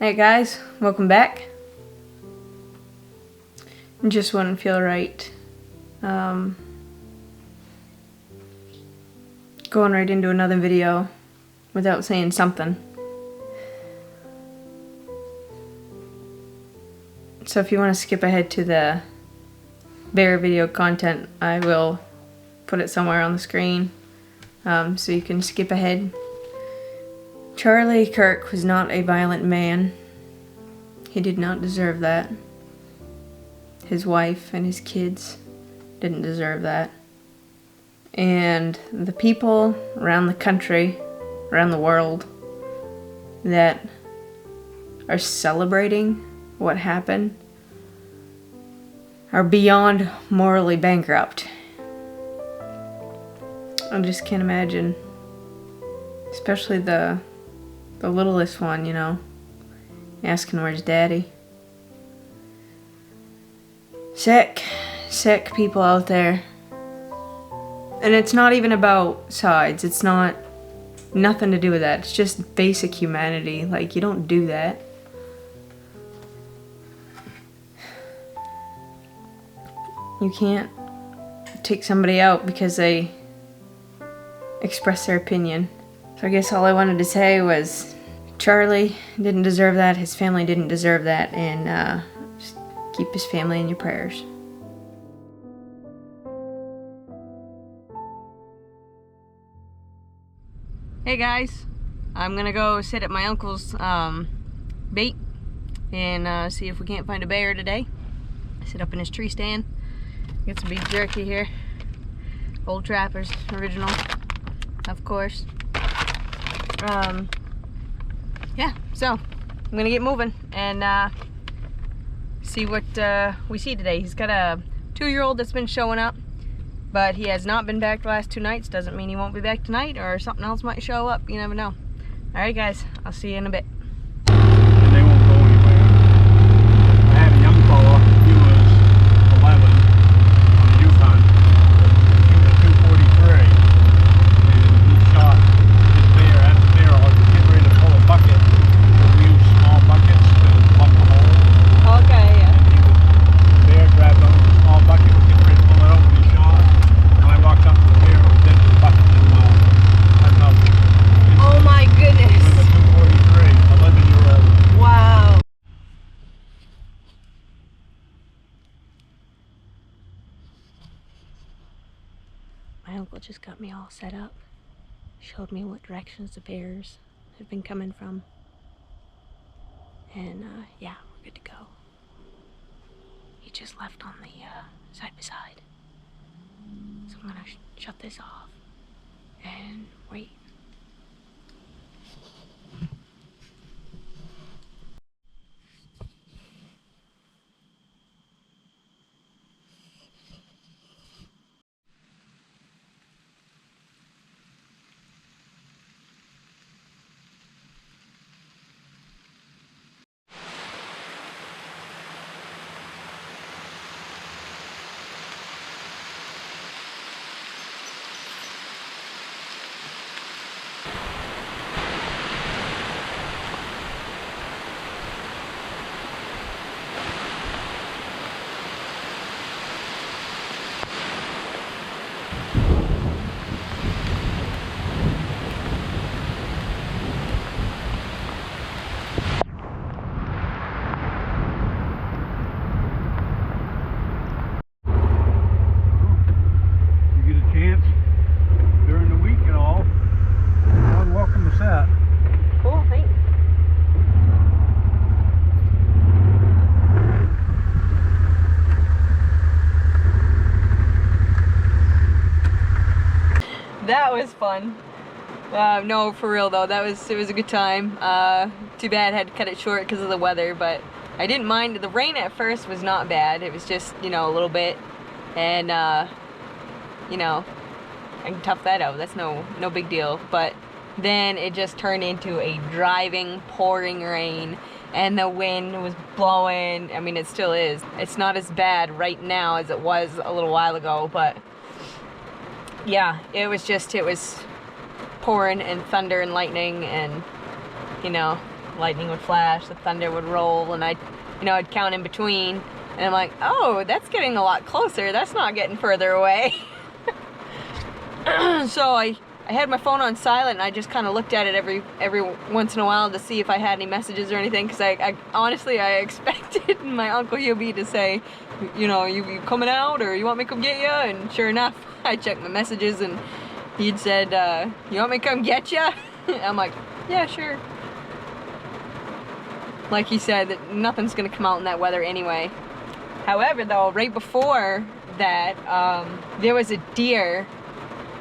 Hey guys, welcome back. Just wouldn't feel right going right into another video without saying something. So if you want to skip ahead to the bear video content, I will put it somewhere on the screen so you can skip ahead. Charlie Kirk was not a violent man. He did not deserve that. His wife and his kids didn't deserve that. And the people around the country, around the world, that are celebrating what happened are beyond morally bankrupt. I just can't imagine, especially the littlest one, you know, asking where's daddy. Sick people out there. And it's not even about sides. It's nothing to do with that. It's just basic humanity. Like, you don't do that. You can't take somebody out because they express their opinion. So I guess all I wanted to say was Charlie didn't deserve that, his family didn't deserve that, and just keep his family in your prayers. Hey guys, I'm gonna go sit at my uncle's bait and see if we can't find a bear today. Sit up in his tree stand, get some beef jerky here. Old Trappers, original, of course. Yeah, so I'm gonna get moving and see what we see today. He's got a 2-year-old that's been showing up, but he has not been back the last 2 nights. Doesn't mean he won't be back tonight, or something else might show up. You never know. Alright guys, I'll see you in a bit. And they won't go anywhere. I had a young fella, he was 11, on a youth hunt. He was 243, and he shot his bear at the bear. I was getting ready to pull a bucket. We use small buckets to plug the hole. Okay, yeah. And the bear grabbed on the small bucket, was getting ready to pull it out, and he shot. And I walked up to the bear, it was dead to the bucket in his mouth. Oh my goodness. With a 243, 11-year-old. Wow. My uncle just got me all set up. Showed me what directions the bears have been coming from. And yeah, we're good to go. He just left on the side by side. So I'm gonna shut this off and wait. Cool, thanks. That was fun. No, for real though, it was a good time. Too bad I had to cut it short because of the weather, but I didn't mind. The rain at first was not bad. It was just, you know, a little bit, and you know, I can tough that out. That's no big deal. But then it just turned into a driving, pouring rain, and the wind was blowing. I mean, it still is. It's not as bad right now as it was a little while ago, but yeah, it was pouring and thunder and lightning, and you know, lightning would flash, the thunder would roll, and I'd count in between. And I'm like, oh, that's getting a lot closer. That's not getting further away. So I had my phone on silent, and I just kind of looked at it every once in a while to see if I had any messages or anything, because I honestly expected my Uncle Hubie to say, you coming out, or you want me to come get you? And sure enough, I checked my messages, and he'd said, you want me to come get you? I'm like, yeah, sure. Like he said, that nothing's gonna come out in that weather anyway. However, though, right before that, there was a deer.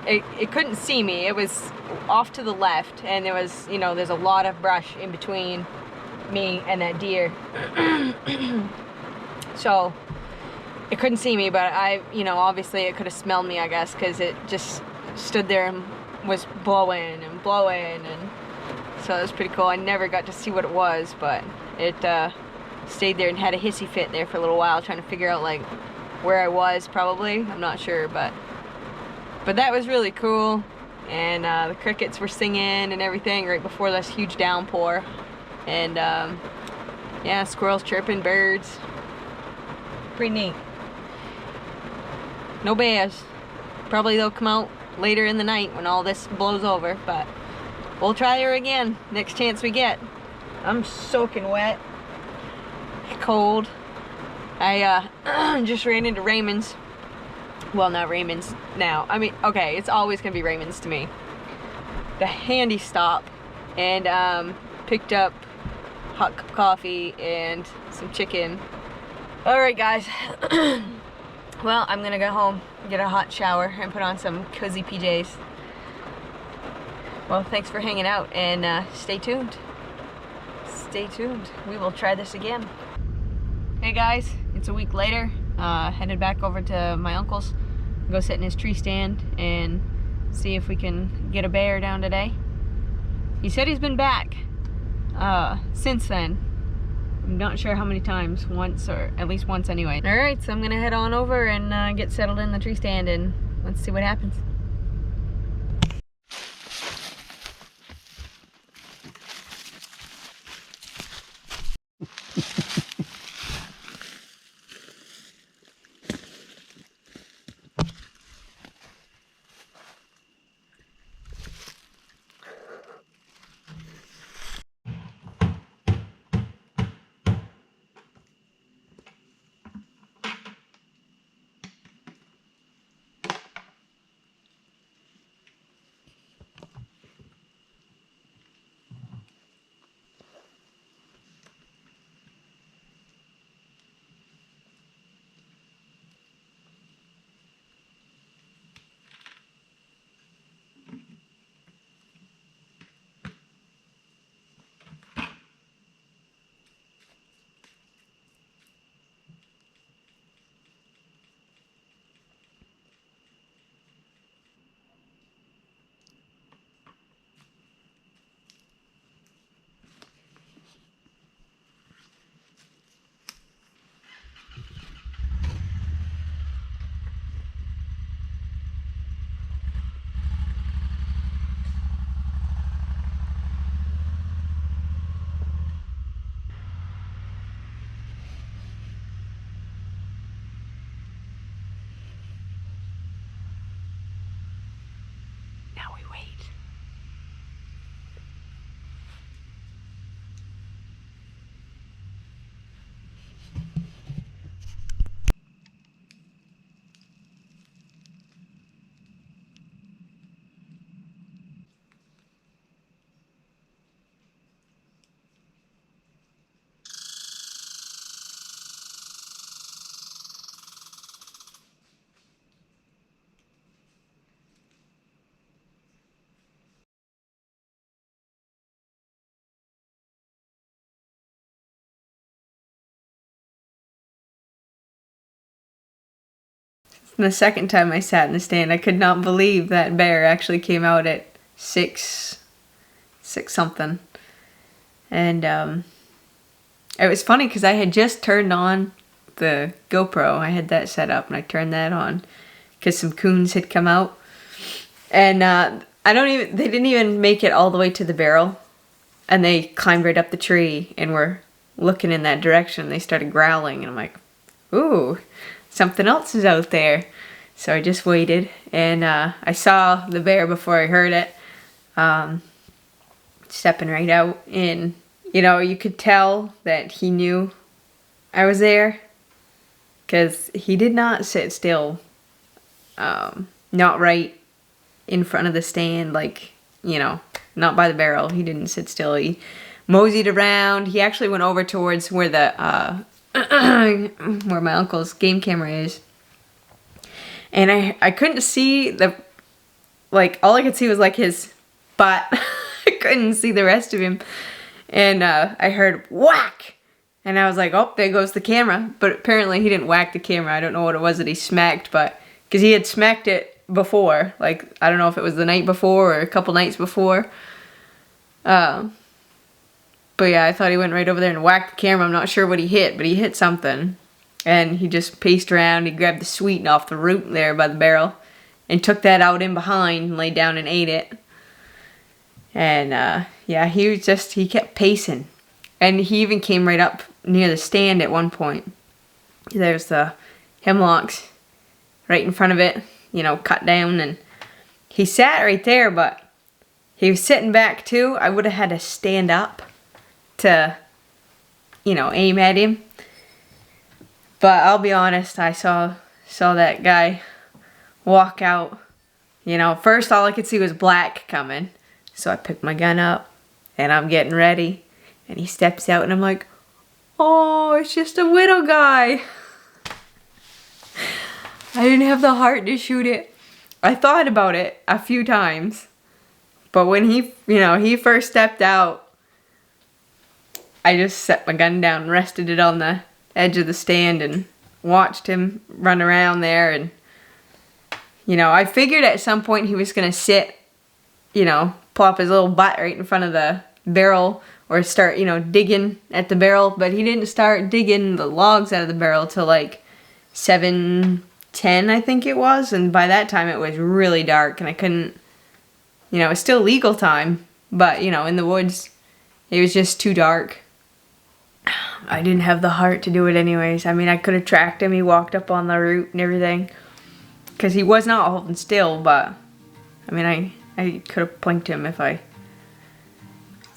It couldn't see me. It was off to the left, and there was, there's a lot of brush in between me and that deer. So it couldn't see me, but obviously it could have smelled me, I guess, because it just stood there and was blowing and blowing, and so it was pretty cool. I never got to see what it was, but it stayed there and had a hissy fit there for a little while, trying to figure out like where I was. Probably, I'm not sure, but that was really cool. And the crickets were singing and everything right before this huge downpour, and yeah, squirrels chirping, birds. Pretty neat. No bears. Probably they'll come out later in the night when all this blows over, but we'll try her again next chance we get. I'm soaking wet, cold. I just ran into Raymond's. Well, not Raymond's now. I mean, okay, it's always gonna be Raymond's to me. The Handy Stop, and picked up hot cup of coffee and some chicken. All right, guys. Well, I'm gonna go home, get a hot shower, and put on some cozy PJs. Well, thanks for hanging out, and stay tuned. Stay tuned. We will try this again. Hey guys, it's a week later. Headed back over to my uncle's, go sit in his tree stand and see if we can get a bear down today. He said he's been back since then. I'm not sure how many times, once, or at least once anyway. Alright, so I'm gonna head on over and get settled in the tree stand, and let's see what happens. The second time I sat in the stand, I could not believe that bear actually came out at 6 something. And it was funny because I had just turned on the GoPro. I had that set up, and I turned that on because some coons had come out. And they didn't even make it all the way to the barrel. And they climbed right up the tree and were looking in that direction. They started growling, and I'm like, ooh, something else is out there. So I just waited, and I saw the bear before I heard it, stepping right out. And, you know, you could tell that he knew I was there, because he did not sit still, not right in front of the stand, like, you know, not by the barrel. He didn't sit still. He moseyed around. He actually went over towards where the where my uncle's game camera is, and I couldn't see the, like, all I could see was like his butt. I couldn't see the rest of him, and I heard whack, and I was like, oh, there goes the camera. But apparently he didn't whack the camera. I don't know what it was that he smacked, but because he had smacked it before, like, I don't know if it was the night before or a couple nights before. But yeah, I thought he went right over there and whacked the camera. I'm not sure what he hit, but he hit something. And he just paced around. He grabbed the sweet off the root there by the barrel and took that out in behind and laid down and ate it. And yeah, he kept pacing. And he even came right up near the stand at one point. There's the hemlocks right in front of it, you know, cut down. And he sat right there, but he was sitting back too. I would have had to stand up to, you know, aim at him. But I'll be honest, I saw that guy walk out. You know, first all I could see was black coming. So I picked my gun up and I'm getting ready. And he steps out and I'm like, oh, it's just a widow guy. I didn't have the heart to shoot it. I thought about it a few times. But when he first stepped out, I just set my gun down and rested it on the edge of the stand and watched him run around there. And, you know, I figured at some point he was going to sit, you know, plop his little butt right in front of the barrel or start, you know, digging at the barrel. But he didn't start digging the logs out of the barrel till like 7:10, I think it was. And by that time it was really dark and I couldn't, you know, it's still legal time. But, you know, in the woods, it was just too dark. I didn't have the heart to do it anyways. I mean, I could have tracked him. He walked up on the root and everything. Because he was not holding still, but I mean, I could have plinked him if I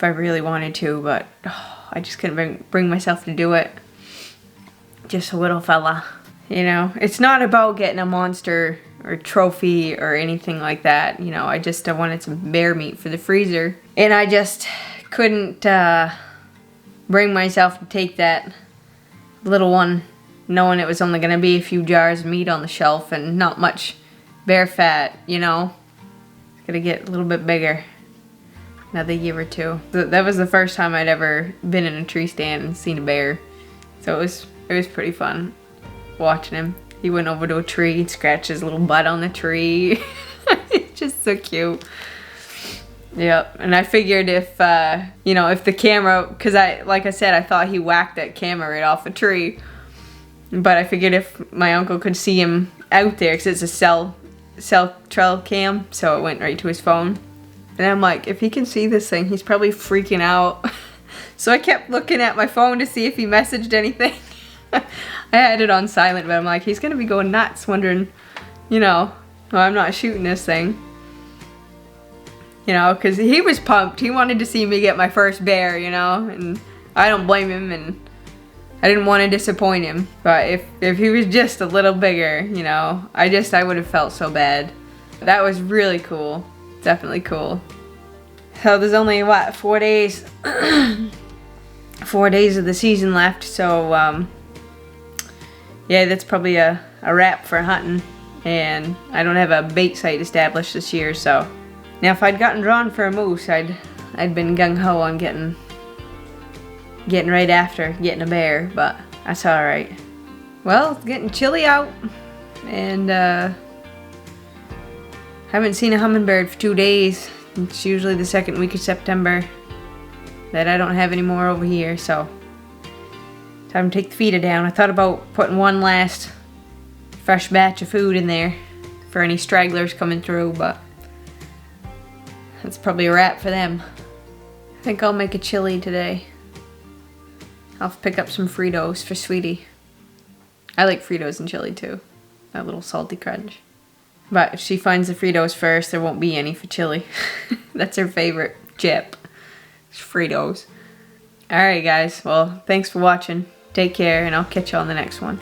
really wanted to, but I just couldn't bring myself to do it. Just a little fella. You know, it's not about getting a monster or trophy or anything like that. You know, I wanted some bear meat for the freezer. And I just couldn't bring myself to take that little one, knowing it was only going to be a few jars of meat on the shelf and not much bear fat, you know. It's going to get a little bit bigger. Another year or two. That was the first time I'd ever been in a tree stand and seen a bear. So it was pretty fun watching him. He went over to a tree and scratched his little butt on the tree. It's just so cute. Yep, and I figured if, you know, if the camera, because like I said, I thought he whacked that camera right off a tree. But I figured if my uncle could see him out there, because it's a cell trail cam, so it went right to his phone. And I'm like, if he can see this thing, he's probably freaking out. So I kept looking at my phone to see if he messaged anything. I had it on silent, but I'm like, he's gonna be going nuts wondering, you know, well, I'm not shooting this thing. You know, because he was pumped. He wanted to see me get my first bear, you know, and I don't blame him, and I didn't want to disappoint him. But if he was just a little bigger, you know, I would have felt so bad. That was really cool. Definitely cool. So there's only, what, 4 days? 4 days of the season left, so, yeah, that's probably a wrap for hunting. And I don't have a bait site established this year, so. Now, if I'd gotten drawn for a moose, I'd been gung-ho on getting right after getting a bear, but that's alright. Well, it's getting chilly out, and haven't seen a hummingbird for 2 days. It's usually the second week of September that I don't have any more over here, so time to take the feeder down. I thought about putting one last fresh batch of food in there for any stragglers coming through, but that's probably a wrap for them. think I'll make a chili today. I'll pick up some Fritos for Sweetie. I like Fritos and chili too. That little salty crunch. But if she finds the Fritos first, there won't be any for chili. That's her favorite chip. It's Fritos. Alright guys, well, thanks for watching. Take care, and I'll catch you on the next one.